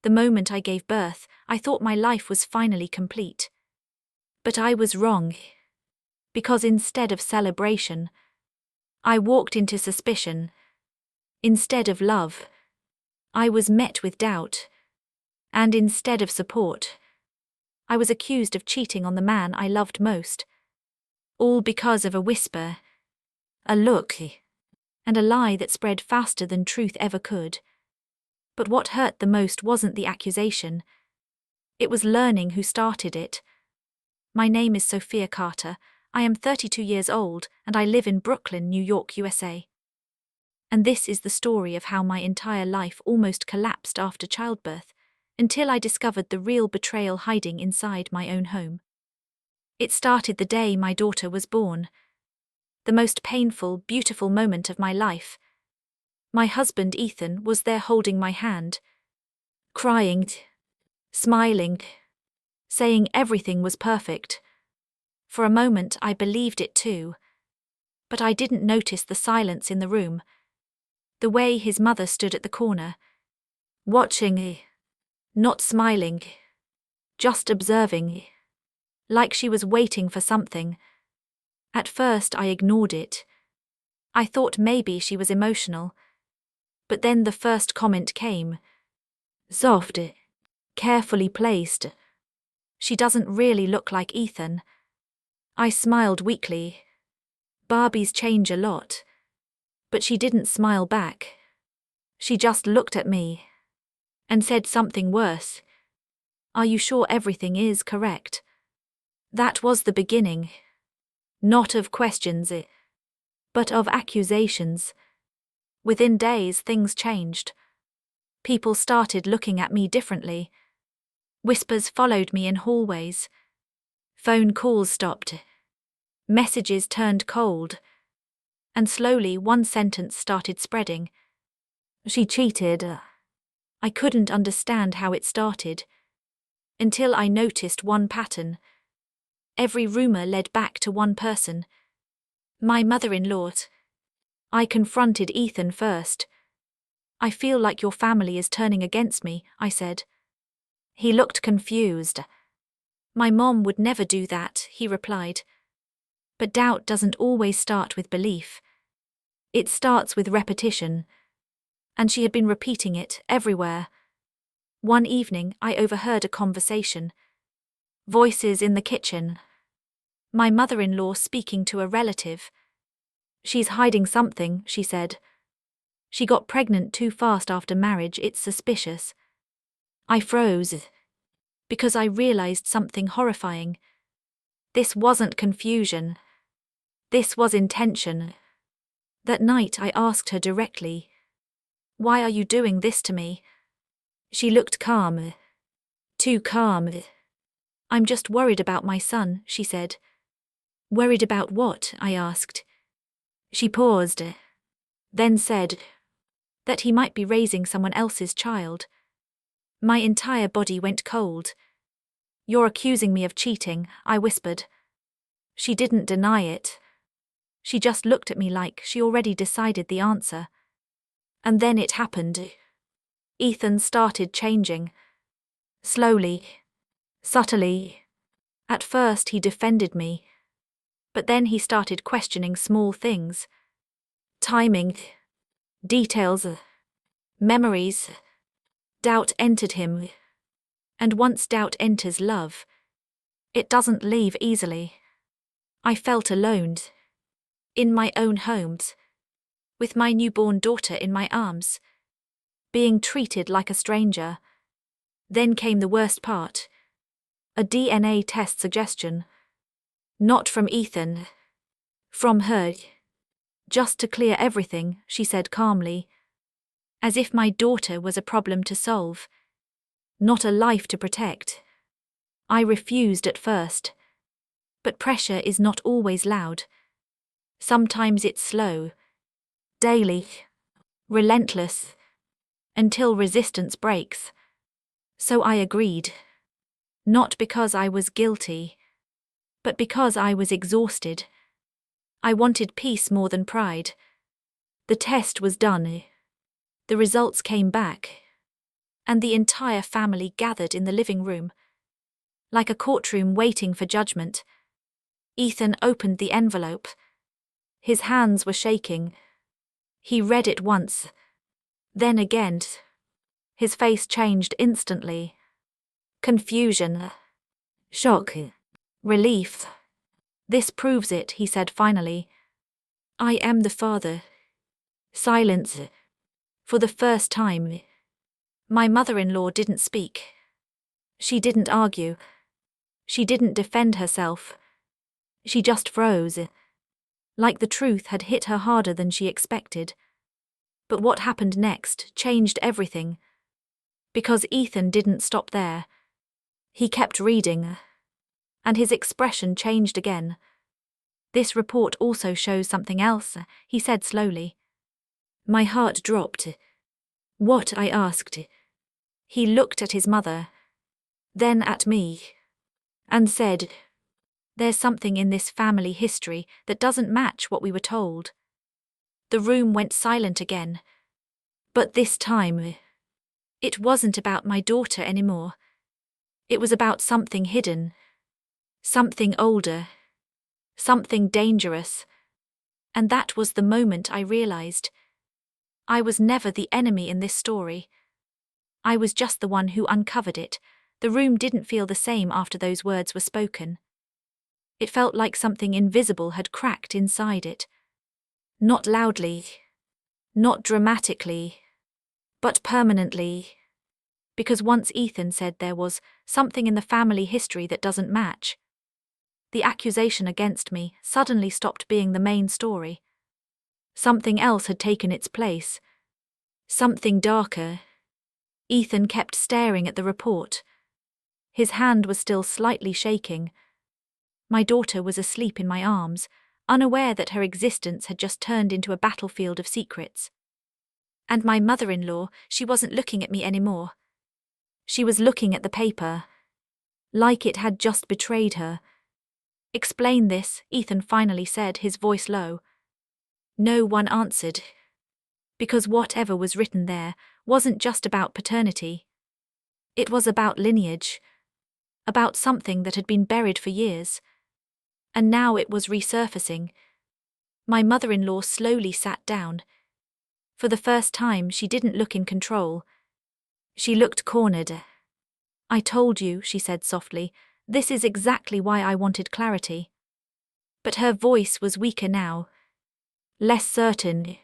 The moment I gave birth, I thought my life was finally complete. But I was wrong. Because instead of celebration, I walked into suspicion. Instead of love, I was met with doubt. And instead of support, I was accused of cheating on the man I loved most. All because of a whisper, a look, and a lie that spread faster than truth ever could. But what hurt the most wasn't the accusation. It was learning who started it. My name is Sophia Carter. I am 32 years old, and I live in Brooklyn, New York, USA. And this is the story of how my entire life almost collapsed after childbirth, until I discovered the real betrayal hiding inside my own home. It started the day my daughter was born. The most painful, beautiful moment of my life. My husband Ethan was there holding my hand, crying, smiling, saying everything was perfect. For a moment I believed it too. But I didn't notice the silence in the room. The way his mother stood at the corner, watching, not smiling, just observing, like she was waiting for something. At first I ignored it. I thought maybe she was emotional. But then the first comment came. Soft, carefully placed. She doesn't really look like Ethan. I smiled weakly. Barbies change a lot. But she didn't smile back. She just looked at me and said something worse. Are you sure everything is correct? That was the beginning. Not of questions, but of accusations. Within days, things changed. People started looking at me differently. Whispers followed me in hallways. Phone calls stopped. Messages turned cold. And slowly one sentence started spreading. She cheated. I couldn't understand how it started. Until I noticed one pattern. Every rumor led back to one person. My mother-in-law. I confronted Ethan first. I feel like your family is turning against me, I said. He looked confused. My mom would never do that, he replied. But doubt doesn't always start with belief. It starts with repetition. And she had been repeating it everywhere. One evening, I overheard a conversation. Voices in the kitchen. My mother-in-law speaking to a relative. She's hiding something, she said. She got pregnant too fast after marriage, it's suspicious. I froze. Because I realized something horrifying. This wasn't confusion. This was intention. That night I asked her directly, why are you doing this to me? She looked calm. Too calm. I'm just worried about my son, she said. Worried about what? I asked. She paused, then said, that he might be raising someone else's child. My entire body went cold. You're accusing me of cheating, I whispered. She didn't deny it. She just looked at me like she already decided the answer. And then it happened. Ethan started changing. Slowly. Subtly. At first he defended me. But then he started questioning small things. Timing. Details. Memories. Doubt entered him. And once doubt enters love, it doesn't leave easily. I felt alone. In my own home. With my newborn daughter in my arms. Being treated like a stranger. Then came the worst part. A DNA test suggestion. Not from Ethan. From her. Just to clear everything, she said calmly. As if my daughter was a problem to solve. Not a life to protect. I refused at first. But pressure is not always loud. Sometimes it's slow. Daily. Relentless. Until resistance breaks. So I agreed. Not because I was guilty. But because I was exhausted. I wanted peace more than pride. The test was done. The results came back. and the entire family gathered in the living room. Like a courtroom waiting for judgment. Ethan opened the envelope. His hands were shaking. He read it once, then again. His face changed instantly. Confusion. Shock. Relief. "This proves it," he said finally. "I am the father." Silence. For the first time. My mother-in-law didn't speak. She didn't argue. She didn't defend herself. She just froze. Like the truth had hit her harder than she expected. But what happened next changed everything. Because Ethan didn't stop there. He kept reading. And his expression changed again. "This report also shows something else," he said slowly. My heart dropped. "What?" I asked. He looked at his mother, then at me, and said, "There's something in this family history that doesn't match what we were told." The room went silent again. But this time, it wasn't about my daughter anymore. It was about something hidden. Something older. Something dangerous. And that was the moment I realized. I was never the enemy in this story. I was just the one who uncovered it. The room didn't feel the same after those words were spoken. It felt like something invisible had cracked inside it. Not loudly. Not dramatically. But permanently. Because once Ethan said there was something in the family history that doesn't match, the accusation against me suddenly stopped being the main story. Something else had taken its place. Something darker. Ethan kept staring at the report. His hand was still slightly shaking. My daughter was asleep in my arms, unaware that her existence had just turned into a battlefield of secrets. And my mother-in-law, she wasn't looking at me anymore. She was looking at the paper. Like it had just betrayed her. "Explain this," Ethan finally said, his voice low. No one answered. Because whatever was written there wasn't just about paternity. It was about lineage. About something that had been buried for years. And now it was resurfacing. My mother-in-law slowly sat down. For the first time, she didn't look in control. She looked cornered. "I told you," she said softly, "this is exactly why I wanted clarity." But her voice was weaker now. Less certain.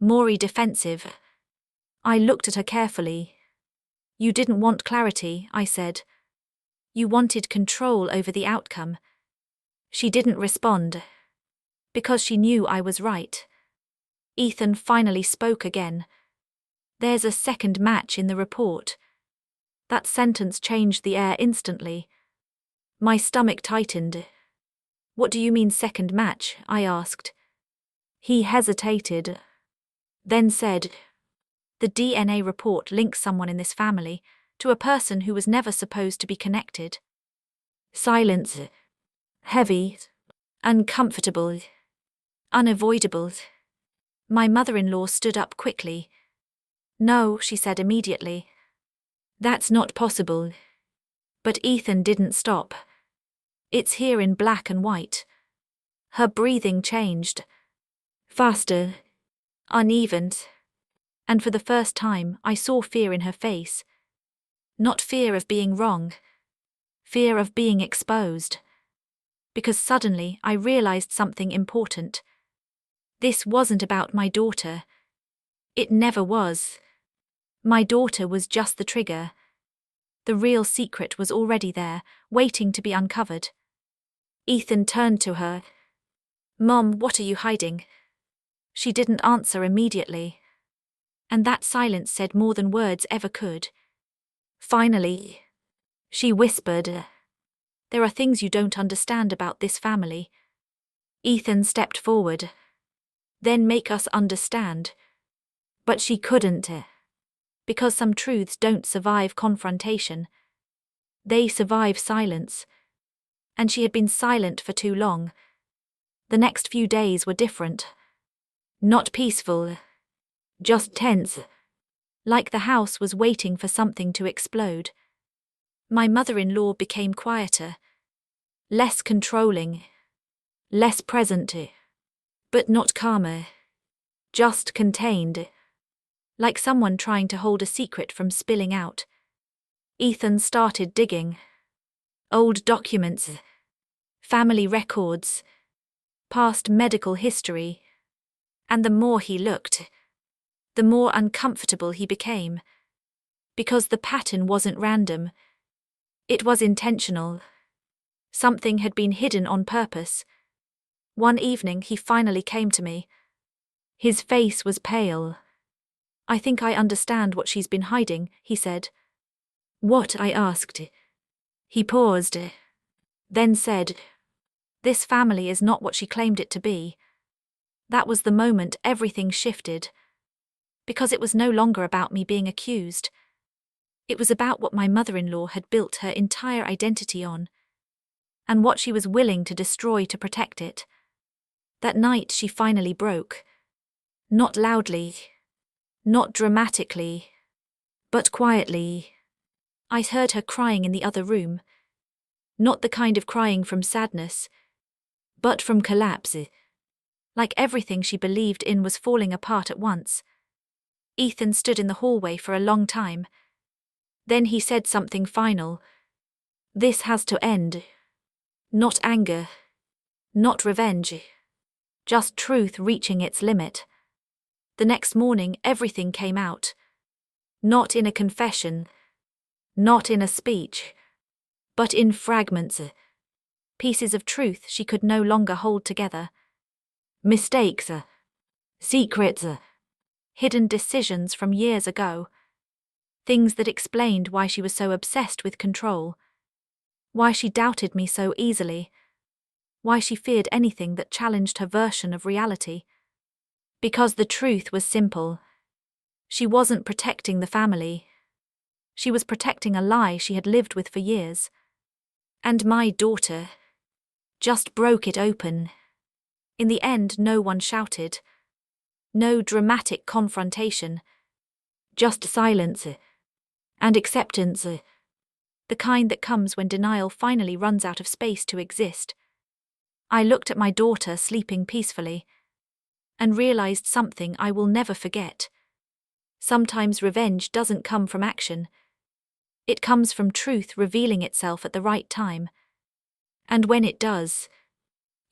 More defensive. I looked at her carefully. "You didn't want clarity," I said. "You wanted control over the outcome." She didn't respond. Because she knew I was right. Ethan finally spoke again. "There's a second match in the report." That sentence changed the air instantly. My stomach tightened. "What do you mean second match?" I asked. He hesitated. Then said, "The DNA report links someone in this family to a person who was never supposed to be connected." Silence. Heavy. Uncomfortable. Unavoidable. My mother-in-law stood up quickly. "No," she said immediately. "That's not possible." But Ethan didn't stop. "It's here in black and white." Her breathing changed. Faster. Uneven. And for the first time, I saw fear in her face. Not fear of being wrong. Fear of being exposed. Because suddenly I realized something important. This wasn't about my daughter. It never was. My daughter was just the trigger. The real secret was already there, waiting to be uncovered. Ethan turned to her. "Mom, what are you hiding?" She didn't answer immediately. And that silence said more than words ever could. Finally, she whispered, "There are things you don't understand about this family." Ethan stepped forward. "Then make us understand." But she couldn't. Because some truths don't survive confrontation. They survive silence. And she had been silent for too long. The next few days were different. Not peaceful. Just tense. like the house was waiting for something to explode. My mother-in-law became quieter, less controlling, less present, but not calmer, just contained, like someone trying to hold a secret from spilling out. Ethan started digging. Old documents, family records, past medical history, and the more he looked, the more uncomfortable he became, because the pattern wasn't random, it was intentional. Something had been hidden on purpose. One evening he finally came to me. His face was pale. "I think I understand what she's been hiding," he said. "What?" I asked. He paused, then said, "This family is not what she claimed it to be." That was the moment everything shifted. Because it was no longer about me being accused. It was about what my mother-in-law had built her entire identity on, and what she was willing to destroy to protect it. That night she finally broke. Not loudly, not dramatically, but quietly. I heard her crying in the other room. Not the kind of crying from sadness, but from collapse. Like everything she believed in was falling apart at once. Ethan stood in the hallway for a long time. Then he said something final. "This has to end. Not anger. Not revenge. Just truth reaching its limit." The next morning everything came out. Not in a confession. Not in a speech. But in fragments. Pieces of truth she could no longer hold together. Mistakes. Secrets. Hidden decisions from years ago. Things that explained why she was so obsessed with control. Why she doubted me so easily. Why she feared anything that challenged her version of reality. Because the truth was simple. She wasn't protecting the family. She was protecting a lie she had lived with for years. And my daughter just broke it open. In the end, no one shouted. No dramatic confrontation. Just silence. And acceptance. The kind that comes when denial finally runs out of space to exist. I looked at my daughter sleeping peacefully, and realized something I will never forget. Sometimes revenge doesn't come from action. It comes from truth revealing itself at the right time. And when it does,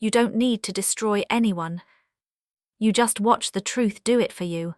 you don't need to destroy anyone. You just watch the truth do it for you.